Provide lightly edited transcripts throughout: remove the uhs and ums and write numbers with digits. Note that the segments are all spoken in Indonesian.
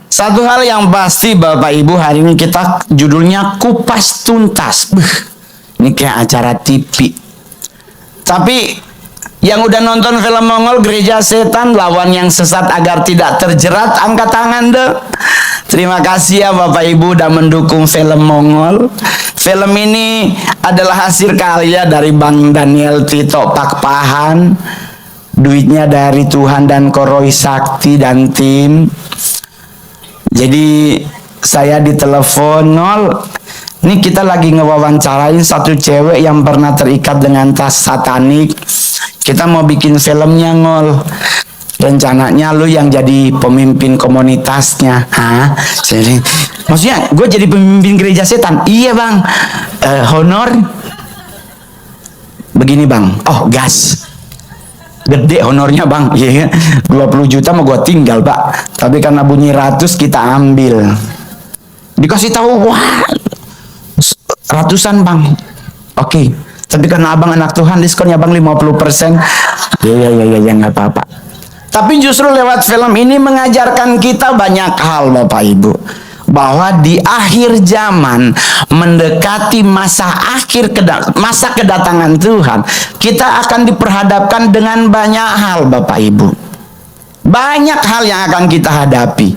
Satu hal yang pasti Bapak Ibu, hari ini kita judulnya kupas tuntas. Ini kayak acara TV. Tapi yang udah nonton film Mongol Gereja Setan Lawan yang Sesat Agar Tidak Terjerat, angkat tangan deh. Terima kasih ya Bapak Ibu udah mendukung film Mongol. Film ini adalah hasil karya dari Bang Daniel Tito Pakpahan. Duitnya dari Tuhan dan Koroi Sakti dan tim. Jadi saya ditelepon, Ngol, ini kita lagi ngewawancarain satu cewek yang pernah terikat dengan tas satanik. Kita mau bikin filmnya, Ngol. Rencananya lu yang jadi pemimpin komunitasnya. Hah? Jadi, maksudnya gue jadi pemimpin gereja setan? Iya bang. Honor? Begini bang. Oh gas. Gede honornya bang, iya, 20 juta mau gua tinggal pak, tapi karena bunyi ratus kita ambil. Dikasih tahu, wah, ratusan bang, oke. Tapi karena abang anak Tuhan, diskonnya bang 50%. Iya nggak apa-apa. Tapi justru lewat film ini mengajarkan kita banyak hal Bapak Ibu. Bahwa di akhir zaman mendekati masa kedatangan Tuhan, kita akan diperhadapkan dengan banyak hal Bapak Ibu. Banyak hal yang akan kita hadapi.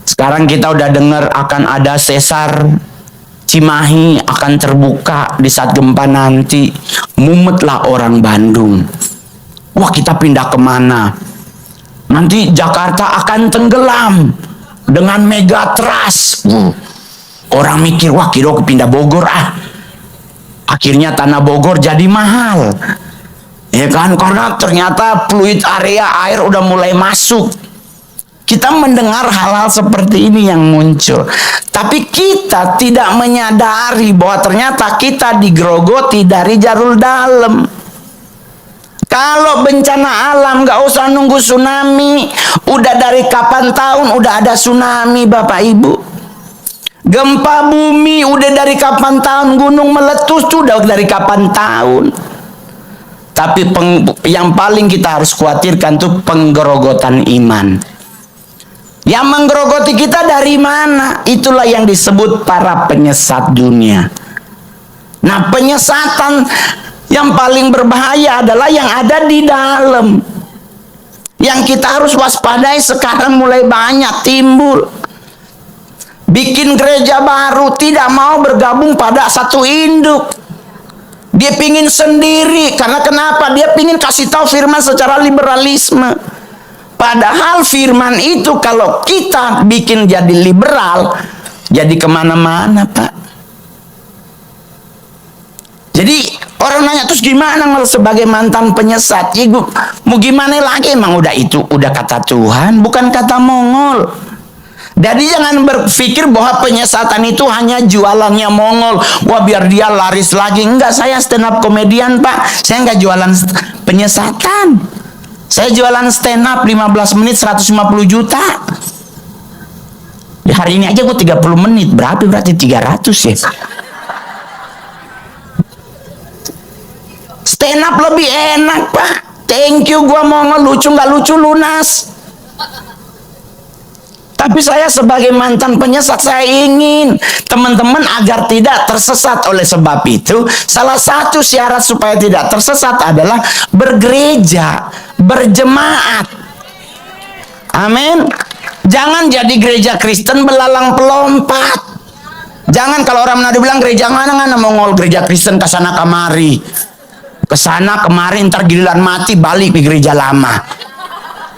Sekarang kita udah dengar akan ada sesar Cimahi akan terbuka di saat gempa nanti. Mumetlah orang Bandung. Wah, kita pindah kemana? Nanti Jakarta akan tenggelam dengan megatrust. Orang mikir, wah kira pindah Bogor ah. Akhirnya tanah Bogor jadi mahal. Ya kan, karena ternyata fluid area air udah mulai masuk. Kita mendengar hal-hal seperti ini yang muncul. Tapi kita tidak menyadari bahwa ternyata kita digerogoti dari jalur dalam. Kalau bencana alam gak usah nunggu tsunami. Udah dari kapan tahun udah ada tsunami Bapak Ibu. Gempa bumi udah dari kapan tahun. Gunung meletus sudah dari kapan tahun. Tapi yang paling kita harus khawatirkan tuh penggerogotan iman. Yang menggerogoti kita dari mana? Itulah yang disebut para penyesat dunia. Nah, penyesatan yang paling berbahaya adalah yang ada di dalam. Yang kita harus waspadai sekarang mulai banyak timbul. Bikin gereja baru, tidak mau bergabung pada satu induk. Dia pingin sendiri. Karena kenapa? Dia pingin kasih tahu firman secara liberalisme. Padahal firman itu kalau kita bikin jadi liberal, jadi kemana-mana Pak. Jadi orang nanya, terus gimana kalau sebagai mantan penyesat? Ya, mau gimana lagi? Emang udah itu, udah kata Tuhan, bukan kata Mongol. Jadi jangan berpikir bahwa penyesatan itu hanya jualannya Mongol. Wah biar dia laris lagi. Enggak, saya stand up komedian Pak. Saya enggak jualan penyesatan. Saya jualan stand up 15 menit 150 juta. Ya, hari ini aja gue 30 menit. Berarti 300 ya. Stand up lebih enak Pak. Thank you, gua mau ngelucu nggak lucu lunas. Tapi saya sebagai mantan penyesat, saya ingin teman-teman agar tidak tersesat. Oleh sebab itu, salah satu syarat supaya tidak tersesat adalah bergereja, berjemaat. Amin. Jangan jadi gereja Kristen belalang pelompat. Jangan kalau orang Manado bilang gereja mana Mongol, gereja Kristen kesana kemari. Kesana kemarin ntar giliran mati balik ke gereja lama.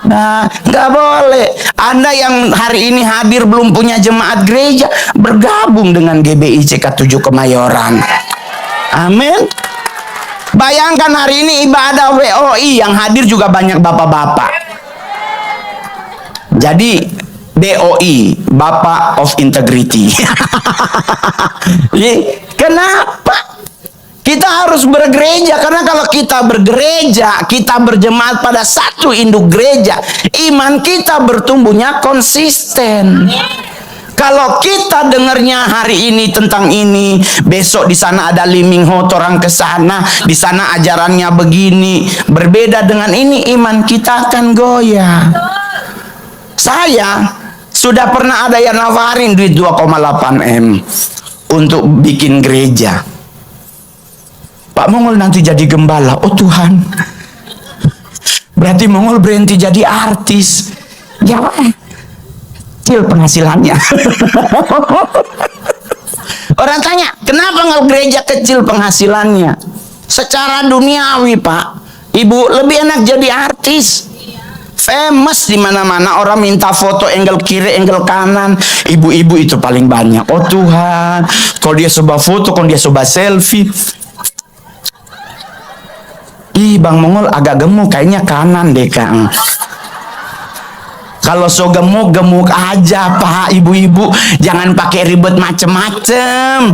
Nah, nggak boleh. Anda yang hari ini hadir belum punya jemaat gereja, bergabung dengan GBI CK7 Kemayoran. Amin. Bayangkan hari ini ibadah WOI yang hadir juga banyak bapak-bapak. Jadi BOI, Bapak of Integrity. Kenapa? Kita harus bergereja, karena kalau kita bergereja, kita berjemaat pada satu induk gereja, iman kita bertumbuhnya konsisten. Kalau kita dengarnya hari ini tentang ini, besok di sana ada Liming Ho, orang ke sana, di sana ajarannya begini, berbeda dengan ini, iman kita akan goyah. Saya Sudah pernah ada yang nawarin duit 2,8 M untuk bikin gereja. Pak Mongol nanti jadi gembala. Oh Tuhan, berarti Mongol berhenti jadi artis. Ya, kecil penghasilannya. Orang tanya, kenapa nggak gereja kecil penghasilannya? Secara duniawi, Pak, Ibu, lebih enak jadi artis. Famous di mana-mana, orang minta foto angle kiri, angle kanan. Ibu-ibu itu paling banyak. Oh Tuhan, kalau dia coba foto, kalau dia coba selfie. Ih, Bang Mongol agak gemuk, kayaknya kanan deh, Kang. Kalau so gemuk aja, Pak. Ibu-ibu jangan pakai ribet macem-macem.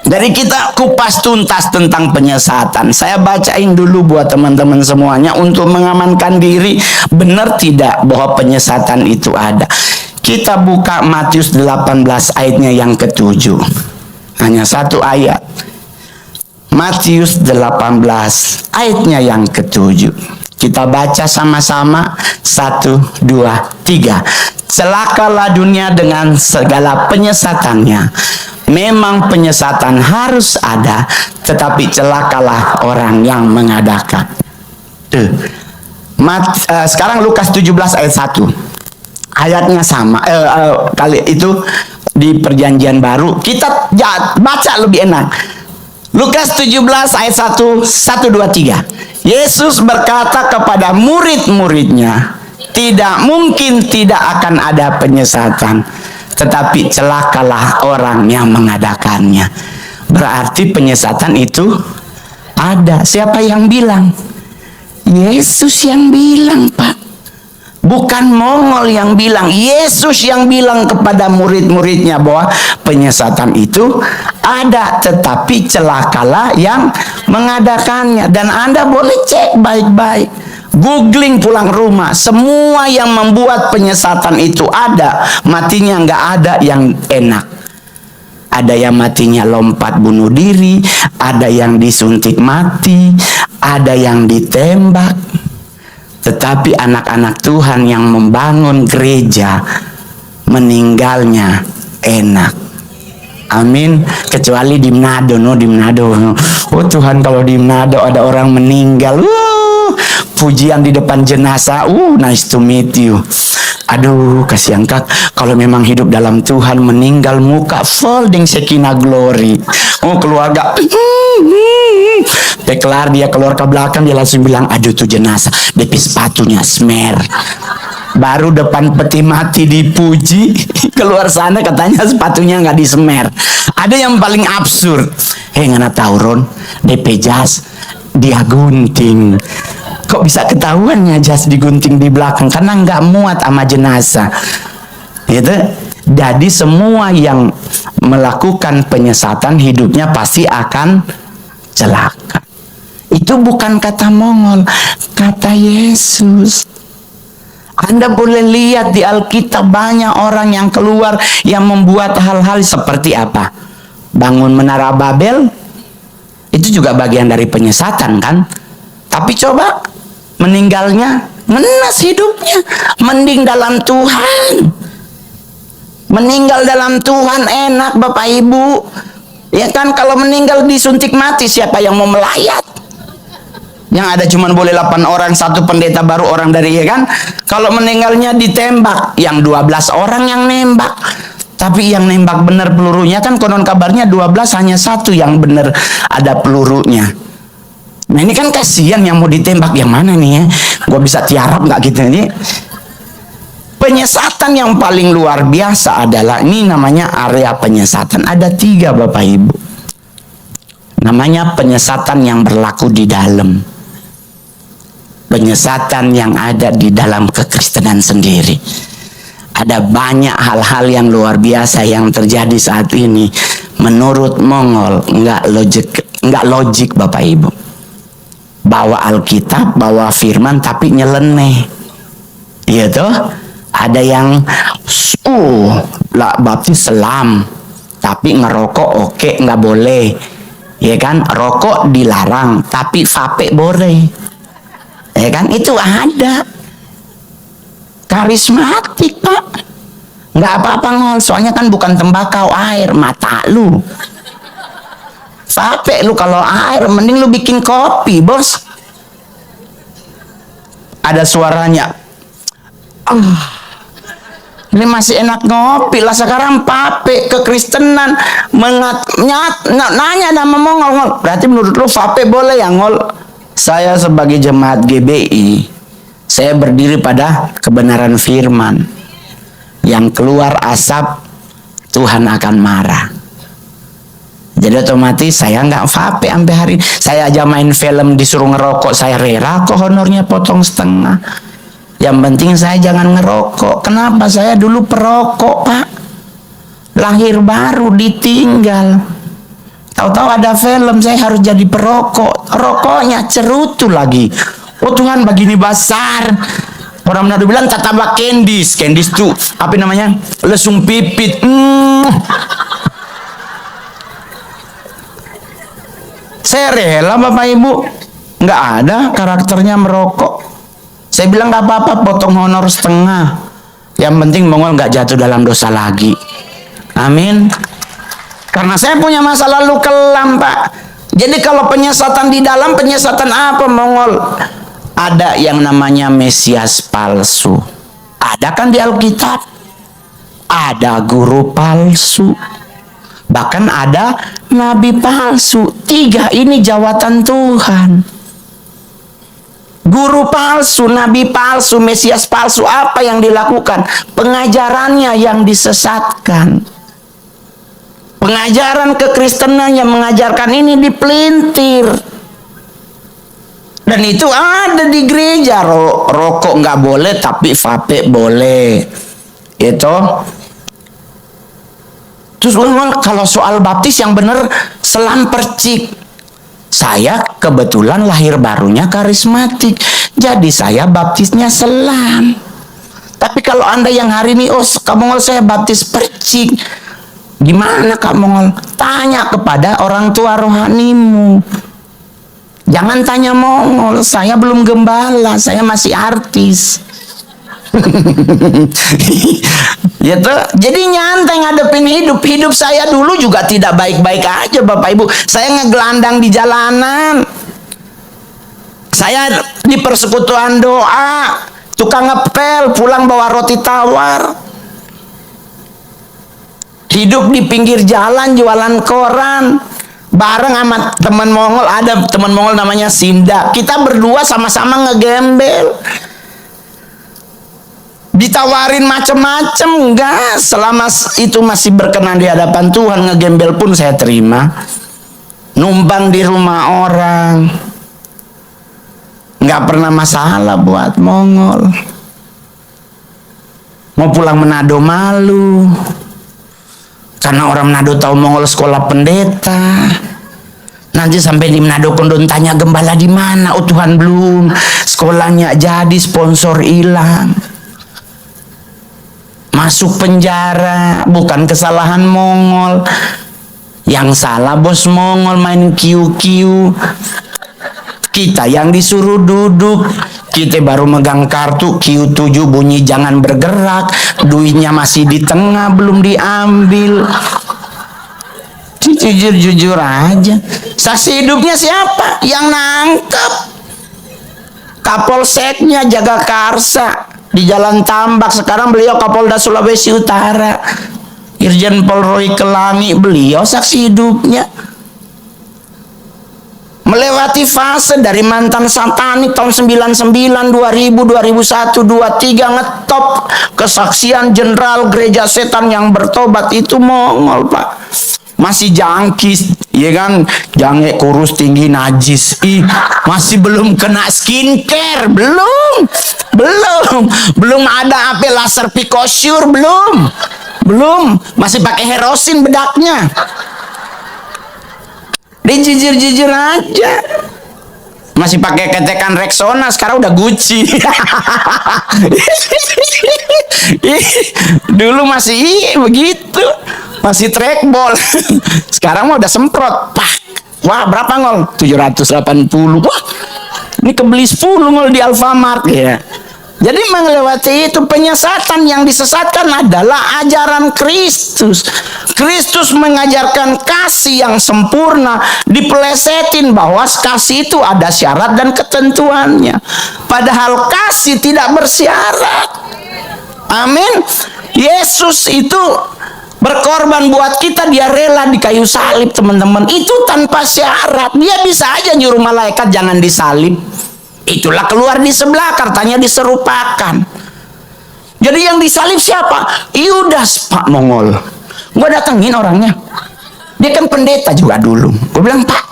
Dari kita kupas tuntas tentang penyesatan. Saya bacain dulu buat teman-teman semuanya untuk mengamankan diri. Benar tidak bahwa penyesatan itu ada? Kita buka Matius 18 ayatnya yang ke-7. Hanya satu ayat. Matius 18 ayatnya yang ke-7. Kita baca sama-sama. 1, 2, 3. Celakalah dunia dengan segala penyesatannya. Memang penyesatan harus ada, tetapi celakalah orang yang mengadakan. Sekarang Lukas 17 ayat 1. Ayatnya sama. Kali itu di perjanjian baru. Kita baca lebih enak. Lukas 17 ayat 1, 1, 2, 3. Yesus berkata kepada murid-muridnya, tidak mungkin tidak akan ada penyesatan, tetapi celakalah orang yang mengadakannya. Berarti penyesatan itu ada. Siapa yang bilang? Yesus yang bilang, Pak. Bukan Mongol yang bilang. Yesus yang bilang kepada murid-muridnya bahwa penyesatan itu ada, tetapi celakalah yang mengadakannya. Dan Anda boleh cek baik-baik, googling pulang rumah, semua yang membuat penyesatan itu ada, matinya nggak ada yang enak. Ada yang matinya lompat bunuh diri, ada yang disuntik mati, ada yang ditembak. Tetapi anak-anak Tuhan yang membangun gereja, meninggalnya enak. Amin. Kecuali di Manado, di Manado. Oh Tuhan, kalau di Manado ada orang meninggal, pujian di depan jenazah, nice to meet you. Aduh, kasihan Kak, kalau memang hidup dalam Tuhan, meninggal muka folding Shekinah glory. Oh keluarga, kelar dia keluar ke belakang, dia langsung bilang, aduh tuh jenazah, DP sepatunya smer. Baru depan peti mati dipuji, keluar sana katanya sepatunya nggak disemer. Ada yang paling absurd, ngana tahu Ron, DP jas dia gunting. Kok bisa ketahuannya jas digunting di belakang? Karena nggak muat sama jenazah. Gitu. Jadi semua yang melakukan penyesatan hidupnya pasti akan celaka. Itu bukan kata Mongol, kata Yesus. Anda boleh lihat di Alkitab banyak orang yang keluar yang membuat hal-hal seperti apa? Bangun menara Babel, itu juga bagian dari penyesatan kan? Tapi coba meninggalnya ngenes hidupnya. Mending dalam Tuhan. Meninggal dalam Tuhan enak Bapak Ibu. Ya kan, kalau meninggal disuntik mati, siapa yang mau melayat? Yang ada cuman boleh 8 orang, satu pendeta baru orang dari, ya kan? Kalau meninggalnya ditembak, yang 12 orang yang nembak. Tapi yang nembak benar pelurunya kan konon kabarnya 12, hanya satu yang benar ada pelurunya. Nah ini kan kasihan yang mau ditembak, yang mana nih ya? Gua bisa tiarap nggak gitu nih? Penyesatan yang paling luar biasa adalah, ini namanya area penyesatan. Ada 3 Bapak Ibu. Namanya penyesatan yang berlaku di dalam. Penyesatan yang ada di dalam kekristenan sendiri. Ada banyak hal-hal yang luar biasa yang terjadi saat ini. Menurut Mongol nggak logik Bapak Ibu. Bawa Alkitab, bawa firman tapi nyeleneh. Iya toh? Ada yang baptis selam tapi ngerokok oke, nggak boleh. Ya kan? Rokok dilarang tapi vape boleh. Ya kan? Itu ada. Karismatik, Pak. Nggak apa-apa ngol, soalnya kan bukan tembakau, air mata lu. Vape lu kalau air, mending lu bikin kopi, bos. Ada suaranya. Ini masih enak ngopi lah. Sekarang vape kekristenan nanya nama ngol. Berarti menurut lu vape boleh ya ngol? Saya sebagai jemaat GBI, saya berdiri pada kebenaran firman. Yang keluar asap, Tuhan akan marah. Jadi otomatis saya nggak vape sampai hari. Saya aja main film disuruh ngerokok, saya rela kok honornya potong setengah. Yang penting saya jangan ngerokok. Kenapa? Saya dulu perokok, Pak. Lahir baru ditinggal. Tahu-tahu ada film, saya harus jadi perokok. Rokoknya cerutu lagi. Oh Tuhan, begini besar. Orang Manado bilang tataba kendis. Kendis tuh apa namanya? Lesung pipit. Saya rela Bapak Ibu. Nggak ada karakternya merokok. Saya bilang nggak apa-apa, potong honor setengah. Yang penting mongol nggak jatuh dalam dosa lagi. Amin. Karena saya punya masa lalu kelam, Pak. Jadi kalau penyesatan di dalam, penyesatan apa mongol? Ada yang namanya Mesias palsu. Ada kan di Alkitab? Ada guru palsu. Bahkan ada nabi palsu. 3 ini jawatan Tuhan. Guru palsu, nabi palsu, Mesias palsu, apa yang dilakukan? Pengajarannya yang disesatkan. Pengajaran kekristenan yang mengajarkan ini dipelintir. Dan itu ada di gereja. Rokok nggak boleh, tapi vape boleh. Itu. Terus kalau soal baptis yang benar selam percik. Saya kebetulan lahir barunya karismatik. Jadi saya baptisnya selam. Tapi kalau Anda yang hari ini, Kak Mongol saya baptis percik. Gimana Kak Mongol? Tanya kepada orang tua rohanimu. Jangan tanya Mongol, saya belum gembala, saya masih artis. Gitu. Jadi nyantai ngadepin hidup. Hidup saya dulu juga tidak baik-baik aja Bapak Ibu. Saya ngegelandang di jalanan. Saya di persekutuan doa, tukang ngepel, pulang bawa roti tawar. Hidup di pinggir jalan jualan koran. Bareng sama teman Mongol, ada teman Mongol namanya Sinda. Kita berdua sama-sama ngegembel. Ditawarin macem-macem, enggak. Selama itu masih berkenan di hadapan Tuhan, ngegembel pun saya terima. Numpang di rumah orang, nggak pernah masalah buat Mongol. Mau pulang Manado malu, karena orang Manado tahu Mongol sekolah pendeta. Nanti sampai di Manado kondon tanya gembala di mana? Oh Tuhan belum, sekolahnya jadi, sponsor hilang. Masuk penjara, bukan kesalahan Mongol. Yang salah bos Mongol main QQ. Kita yang disuruh duduk. Kita baru megang kartu Q7 bunyi jangan bergerak. Duitnya masih di tengah, belum diambil. Jujur-jujur aja. Saksi hidupnya siapa? Yang nangkep. Kapolseknya Jaga Karsa di Jalan Tambak. Sekarang beliau Kapolda Sulawesi Utara. Irjen Pol Roy Kelangi, beliau saksi hidupnya. Melewati fase dari mantan satanik tahun 99, 2000, 2001, 23 ngetop kesaksian jenderal gereja setan yang bertobat. Itu Mongol Pak. Masih jangkis, ya kan? Jange kurus tinggi najis. Masih belum kena skincare, belum ada apa laser picosure, belum, masih pakai herosin bedaknya. Dia jujur aja. Masih pakai ketekan Rexona, sekarang udah Gucci. Dulu masih begitu. Masih trackball. Sekarang mah udah semprot. Pak. Wah, berapa ngol? 780. Wah, ini kebeli 10 ngol di Alfamart ya. Jadi melewati itu, penyesatan yang disesatkan adalah ajaran Kristus. Kristus mengajarkan kasih yang sempurna, dipelesetin bahwa kasih itu ada syarat dan ketentuannya. Padahal kasih tidak bersyarat. Amin. Yesus itu berkorban buat kita, dia rela di kayu salib, teman-teman. Itu tanpa syarat. Dia bisa aja nyuruh malaikat jangan disalib. Itulah keluar di sebelah, katanya diserupakan. Jadi yang disalib siapa? Yudas, Pak Mongol. Gue datengin orangnya. Dia kan pendeta juga dulu. Gue bilang, Pak,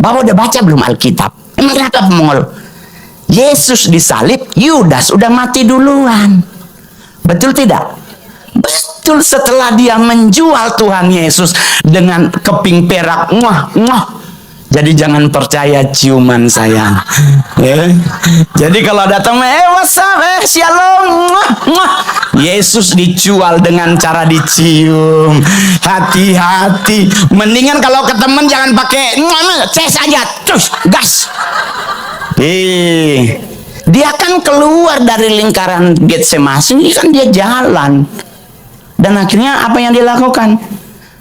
Bapak udah baca belum Alkitab? Emang kenapa Pak Mongol? Yesus disalib, Yudas udah mati duluan. Betul tidak? Betul, setelah dia menjual Tuhan Yesus dengan keping perak. Jadi jangan percaya ciuman sayang. Ya. Jadi kalau datang, what's up, shalom. Yesus dijual dengan cara dicium. Hati-hati. Mendingan kalau ke teman jangan pakai ces aja, terus gas. Dia kan keluar dari lingkaran Getsemani, kan dia jalan. Dan akhirnya apa yang dia lakukan?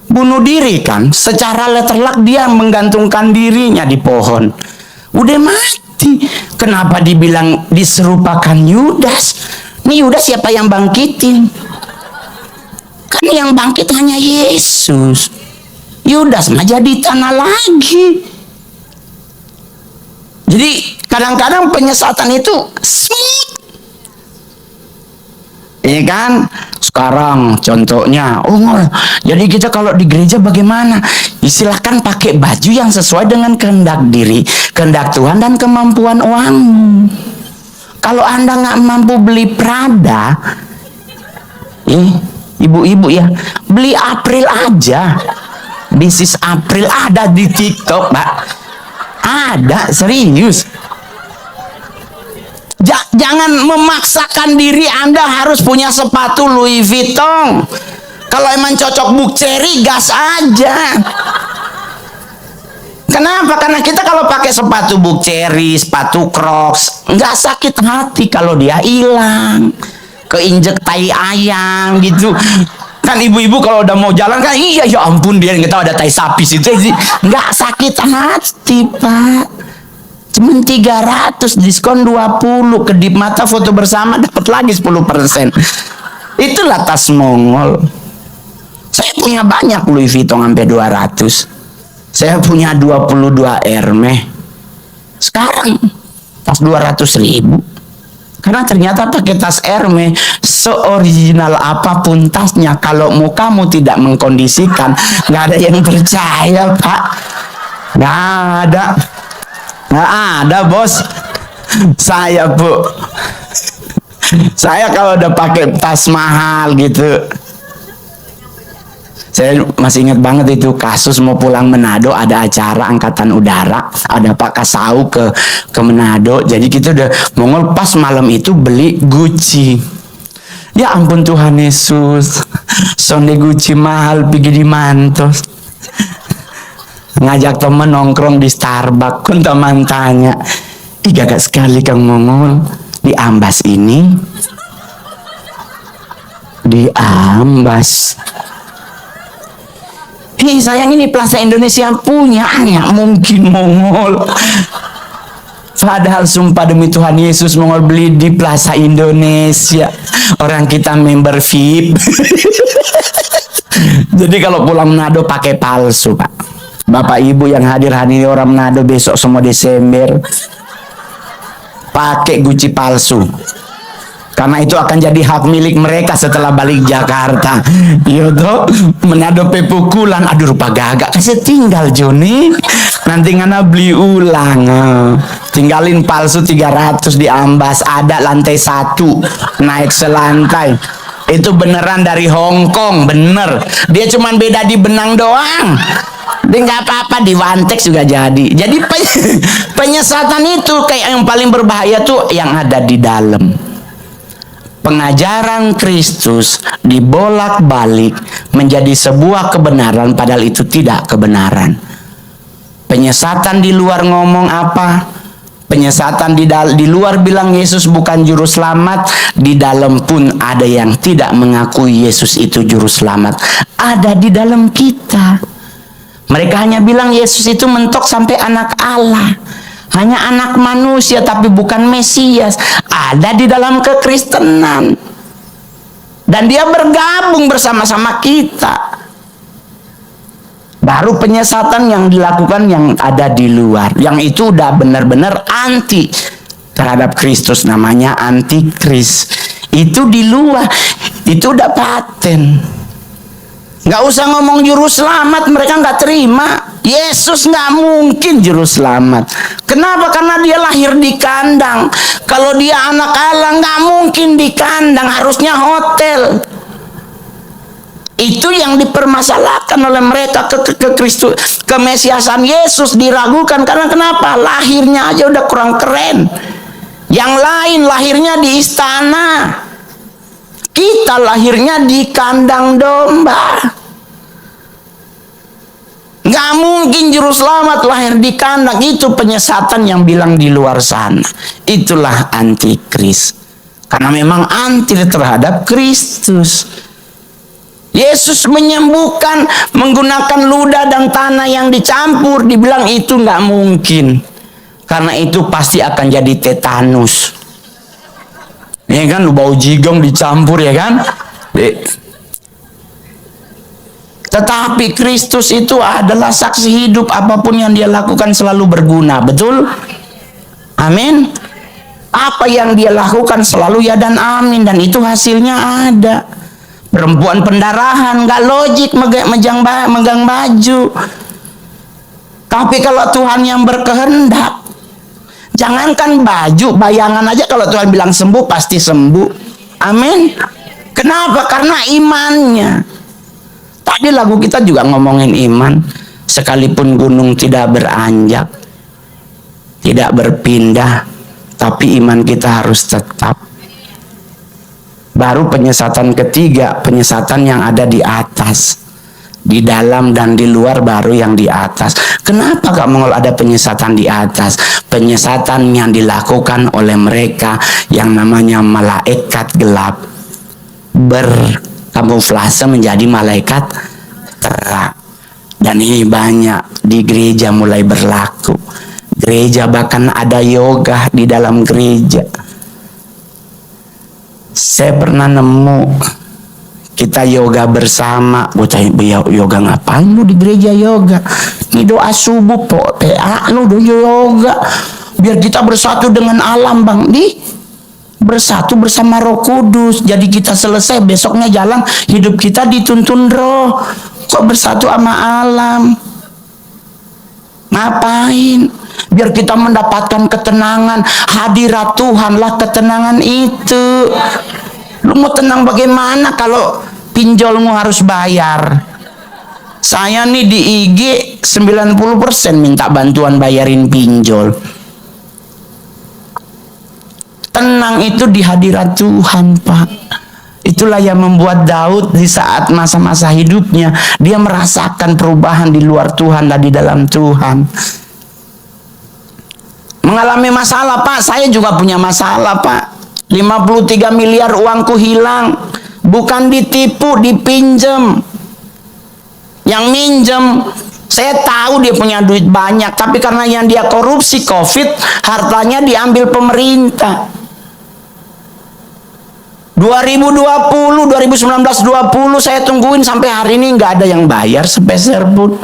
Bunuh diri kan, secara letterlak dia menggantungkan dirinya di pohon. Udah mati. Kenapa dibilang diserupakan Yudas? Ini Yudas siapa yang bangkitin? Kan yang bangkit hanya Yesus. Yudas mah jadi tanah lagi. Jadi kadang-kadang penyesatan itu ini kan sekarang contohnya, jadi kita kalau di gereja bagaimana? Silahkan pakai baju yang sesuai dengan kehendak diri, kehendak Tuhan dan kemampuan uang. Kalau Anda nggak mampu beli Prada, ibu-ibu ya, beli April aja. Bisnis April ada di TikTok, Mbak. Ada, serius. Jangan memaksakan diri Anda harus punya sepatu Louis Vuitton. Kalau emang cocok Buk Cherry, gas aja. Kenapa? Karena kita kalau pakai sepatu Buk Cherry, sepatu Crocs, nggak sakit hati kalau dia hilang, keinjek tai ayam gitu. Kan ibu-ibu kalau udah mau jalan kan, iya ya ampun dia nggak tahu ada tai sapi situ, nggak sakit hati, Pak. Cuman 300, diskon 20, kedip mata foto bersama dapat lagi 10%. Itulah tas Mongol. Saya punya banyak Louis Vuitton sampai 200. Saya punya 22 Hermes. Sekarang tas 200.000. Karena ternyata pakai tas Hermes, seoriginal apapun tasnya, kalau mukamu tidak mengkondisikan, nggak ada yang percaya, Pak. Nggak ada. Nggak ada, bos. Saya, Bu. Saya kalau udah pakai tas mahal gitu. Saya masih ingat banget itu kasus mau pulang Manado, ada acara angkatan udara, ada Pak Kasau ke Manado. Jadi kita udah Mongol pas malam itu beli Gucci. Ya ampun Tuhan Yesus. Sonde Gucci mahal pergi di Mantos. Ngajak temen nongkrong di Starbucks, kun teman tanya, gagak sekali Kang Mongol, di Ambas ini, di Ambas. Sayang ini Plaza Indonesia punya, ya mungkin Mongol. Padahal sumpah demi Tuhan Yesus, Mongol beli di Plaza Indonesia. Orang kita member VIP. Jadi kalau pulang Manado pakai palsu, Pak. Bapak Ibu yang hadir orang Manado besok semua Desember pakai Gucci palsu, karena itu akan jadi hak milik mereka setelah balik Jakarta. Yodo Manado pepukulan, aduh rupa gagak kasih tinggal Joni, nanti ngana beli ulang. Tinggalin palsu 300 di Ambas, ada lantai 1 naik selantai. Itu beneran dari Hong Kong, bener. Dia cuman beda di benang doang. Dia nggak apa-apa, di Wantex juga jadi. Jadi penyesatan itu kayak yang paling berbahaya tuh yang ada di dalam. Pengajaran Kristus dibolak-balik menjadi sebuah kebenaran, padahal itu tidak kebenaran. Penyesatan di luar ngomong apa, Penyesatan di luar bilang Yesus bukan juru selamat, di dalam pun ada yang tidak mengakui Yesus itu juru selamat. Ada di dalam kita. Mereka hanya bilang Yesus itu mentok sampai anak Allah. Hanya anak manusia tapi bukan Mesias. Ada di dalam kekristenan. Dan dia bergabung bersama-sama kita. Baru penyesatan yang dilakukan yang ada di luar. Yang itu udah benar-benar anti terhadap Kristus. Namanya antikris. Itu di luar. Itu udah paten. Nggak usah ngomong juru selamat, mereka nggak terima. Yesus nggak mungkin juru selamat. Kenapa? Karena dia lahir di kandang. Kalau dia anak Allah, nggak mungkin di kandang, harusnya hotel. Itu yang dipermasalahkan oleh mereka ke Kristus, kemesiasan Yesus diragukan. Karena kenapa? Lahirnya aja udah kurang keren. Yang lain lahirnya di istana. Kita lahirnya di kandang domba. Nggak mungkin juru selamat lahir di kandang. Itu penyesatan yang bilang di luar sana. Itulah antikris. Karena memang anti terhadap Kristus. Yesus menyembuhkan menggunakan ludah dan tanah yang dicampur. Dibilang itu nggak mungkin. Karena itu pasti akan jadi tetanus. Ya kan, bau jigong dicampur ya kan. Tetapi Kristus itu adalah saksi hidup, apapun yang dia lakukan selalu berguna, betul? Amin. Apa yang dia lakukan selalu ya dan amin, dan itu hasilnya ada. Perempuan pendarahan, gak logik megang baju. Tapi kalau Tuhan yang berkehendak, jangankan baju, bayangan aja kalau Tuhan bilang sembuh, pasti sembuh. Amin. Kenapa? Karena imannya. Tadi lagu kita juga ngomongin iman. Sekalipun gunung tidak beranjak, tidak berpindah, tapi iman kita harus tetap. Baru penyesatan ketiga, penyesatan yang ada di atas. Di dalam dan di luar baru yang di atas. Kenapa gak mau ada penyesatan di atas? Penyesatan yang dilakukan oleh mereka yang namanya malaikat gelap. Berkamuflase menjadi malaikat terang. Dan ini banyak di gereja mulai berlaku. Gereja bahkan ada yoga di dalam gereja. Saya pernah nemu, kita yoga bersama. Gue tanya, yoga ngapain lu di gereja yoga? Ini doa subuh PA lu do yoga. Biar kita bersatu dengan alam bang. Bersatu bersama Roh Kudus. Jadi kita selesai besoknya jalan, hidup kita dituntun Roh. Kok bersatu sama alam? Ngapain? Biar kita mendapatkan ketenangan. Hadirat Tuhanlah ketenangan itu. Lu mau tenang bagaimana kalau pinjolmu harus bayar? Saya nih di IG 90% minta bantuan bayarin pinjol. Tenang itu di hadirat Tuhan, Pak. Itulah yang membuat Daud di saat masa-masa hidupnya, dia merasakan perubahan di luar Tuhan dan di dalam Tuhan. Mengalami masalah, Pak. Saya juga punya masalah, Pak. 53 miliar uangku hilang. Bukan ditipu, dipinjem. Yang minjem, saya tahu dia punya duit banyak, tapi karena yang dia korupsi COVID, hartanya diambil pemerintah. 2020, 2019, 20 saya tungguin sampai hari ini nggak ada yang bayar sepeser pun.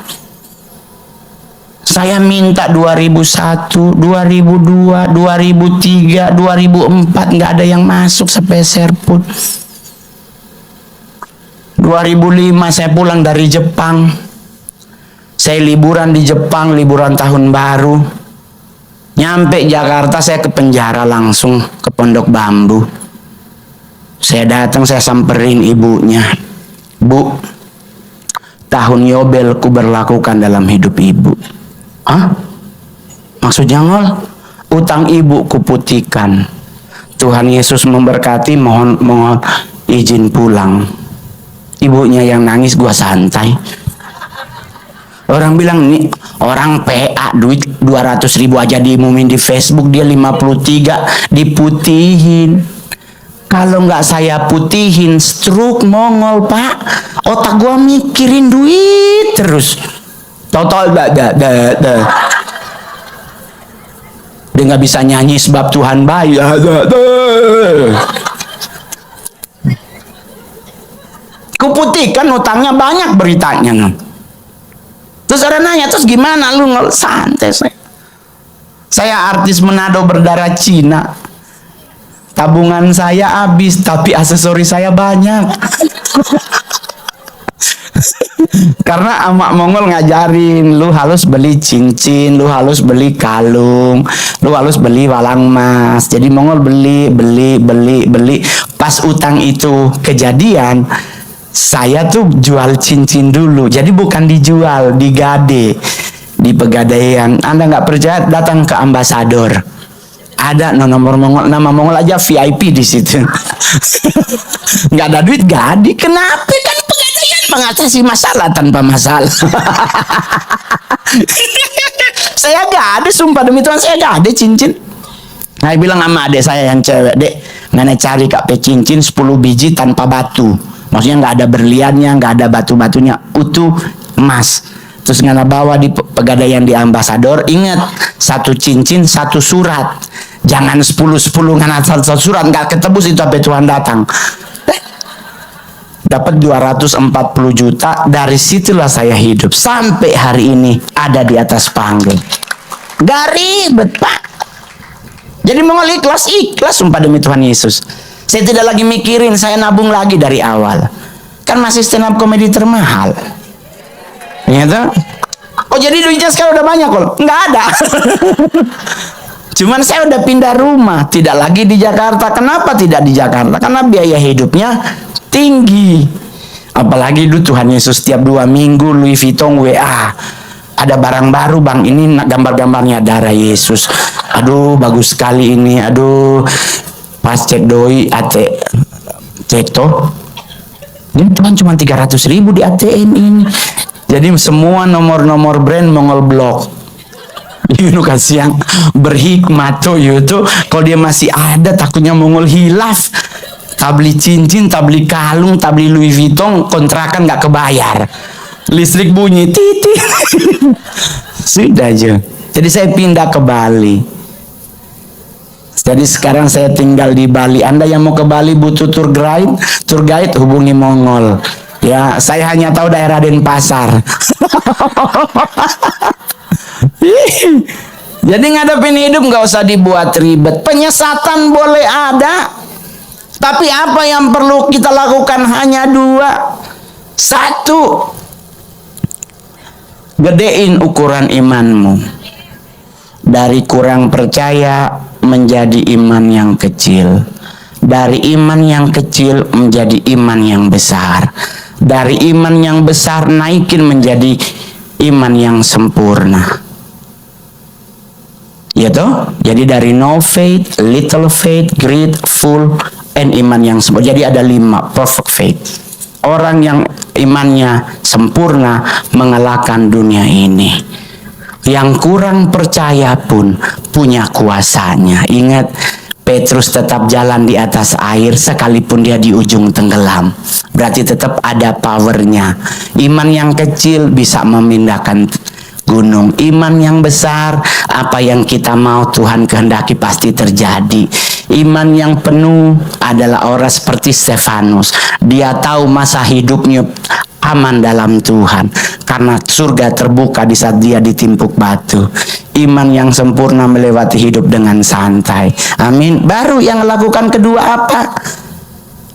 Saya minta 2001, 2002, 2003, 2004 nggak ada yang masuk sepeser pun. 2005 saya pulang dari Jepang. Saya liburan di Jepang, liburan tahun baru. Nyampe Jakarta saya ke penjara langsung ke Pondok Bambu. Saya datang, saya samperin ibunya. Bu, tahun Yobelku berlakukan dalam hidup ibu. Hah? Maksudnya ngol? Utang ibu kuputihkan. Tuhan Yesus memberkati, mohon izin pulang. Ibunya yang nangis, gua santai. Orang bilang, nih Orang PA duit 200.000 aja diumumin di Facebook, dia 53 diputihin. Kalau nggak saya putihin, stroke Mongol, Pak. Otak gua mikirin duit terus. Total dia nggak bisa nyanyi sebab Tuhan baik. Kuputihkan utangnya banyak beritanya. Terus ada nanya, terus gimana lu? Santai saya artis Manado berdarah Cina. Tabungan saya habis, tapi aksesoris saya banyak. Karena emak Mongol ngajarin, lu harus beli cincin, lu harus beli kalung, lu harus beli walang emas. Jadi Mongol beli. Pas utang itu kejadian, saya tuh jual cincin dulu. Jadi bukan dijual, digade di Pegadaian. Anda nggak percaya, datang ke ambasador. Ada nomor Mongol, nama Mongol aja VIP di situ. Nggak ada duit, gade. Kenapa? Kan Pegadaian mengatasi masalah tanpa masalah. Saya nggak ada, sumpah demi Tuhan, saya nggak ada cincin. Saya bilang sama adek saya yang cewek, dek, nenek cari kak cincin 10 biji tanpa batu. Maksudnya nggak ada berliannya, nggak ada batu-batunya, utuh emas. Terus ngana bawa di Pegadaian di ambasador. Ingat, satu cincin satu surat. Jangan 10 ngana satu surat, nggak ketebus itu sampai Tuhan datang. Dapat 240 juta. Dari situlah saya hidup sampai hari ini ada di atas panggung. Gak ribet, Pak. Jadi Mongol ikhlas sumpah demi Tuhan Yesus. Saya tidak lagi mikirin, saya nabung lagi dari awal. Kan masih stand up komedi termahal. Gitu? Oh, jadi duitnya sekarang udah banyak loh? Nggak ada. Cuman saya udah pindah rumah, tidak lagi di Jakarta. Kenapa tidak di Jakarta? Karena biaya hidupnya tinggi. Apalagi dulu Tuhan Yesus setiap 2 minggu Louis Vuitton WA. Ada barang baru bang, ini gambar-gambarnya darah Yesus. Aduh, bagus sekali ini. Aduh, pas cek doi cek toh ini Tuhan cuma 300.000 di ATM ini. Jadi semua nomor-nomor brand Mongol blok. Ini kasih yang berhikmat tuh itu. Kalau dia masih ada, takutnya Mongol hilaf. Tabli cincin, tabli kalung, tabli Louis Vuitton, kontrakan nggak kebayar. Listrik bunyi titik. Sudah aja. Jadi saya pindah ke Bali. Jadi sekarang saya tinggal di Bali. Anda yang mau ke Bali butuh tour guide hubungi Mongol. Ya, saya hanya tahu daerah Denpasar. Jadi ngadepin hidup nggak usah dibuat ribet. Penyesatan boleh ada, tapi apa yang perlu kita lakukan hanya 2. 1, gedein ukuran imanmu. Dari kurang percaya menjadi iman yang kecil. Dari iman yang kecil menjadi iman yang besar. Dari iman yang besar naikin menjadi iman yang sempurna. Ya toh? Jadi dari no faith, little faith, great, full, and iman yang sempurna. Jadi ada 5, perfect faith. Orang yang imannya sempurna mengalahkan dunia ini. Yang kurang percaya pun punya kuasanya. Ingat, Petrus tetap jalan di atas air sekalipun dia di ujung tenggelam. Berarti tetap ada powernya. Iman yang kecil bisa memindahkan gunung. Iman yang besar, apa yang kita mau Tuhan kehendaki pasti terjadi. Iman yang penuh adalah orang seperti Stefanus. Dia tahu masa hidupnya aman dalam Tuhan karena surga terbuka di saat dia ditimpuk batu. Iman yang sempurna melewati hidup dengan santai. Amin. Baru yang lakukan kedua apa?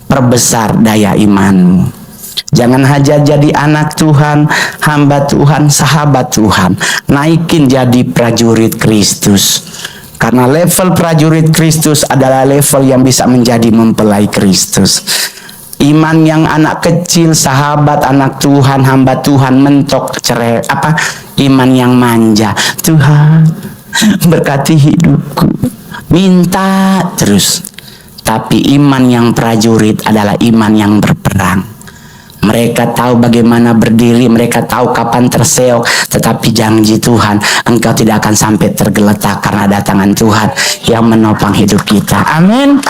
Perbesar daya imanmu. Jangan hanya jadi anak Tuhan, hamba Tuhan, sahabat Tuhan. Naikin jadi prajurit Kristus. Karena level prajurit Kristus adalah level yang bisa menjadi mempelai Kristus. Iman yang anak kecil, sahabat anak Tuhan, hamba Tuhan, mentok cerai iman yang manja. Tuhan berkati hidupku, minta terus. Tapi iman yang prajurit adalah iman yang berperang. Mereka tahu bagaimana berdiri, mereka tahu kapan terseok, tetapi janji Tuhan, engkau tidak akan sampai tergeletak karena ada tangan Tuhan yang menopang hidup kita. Amin.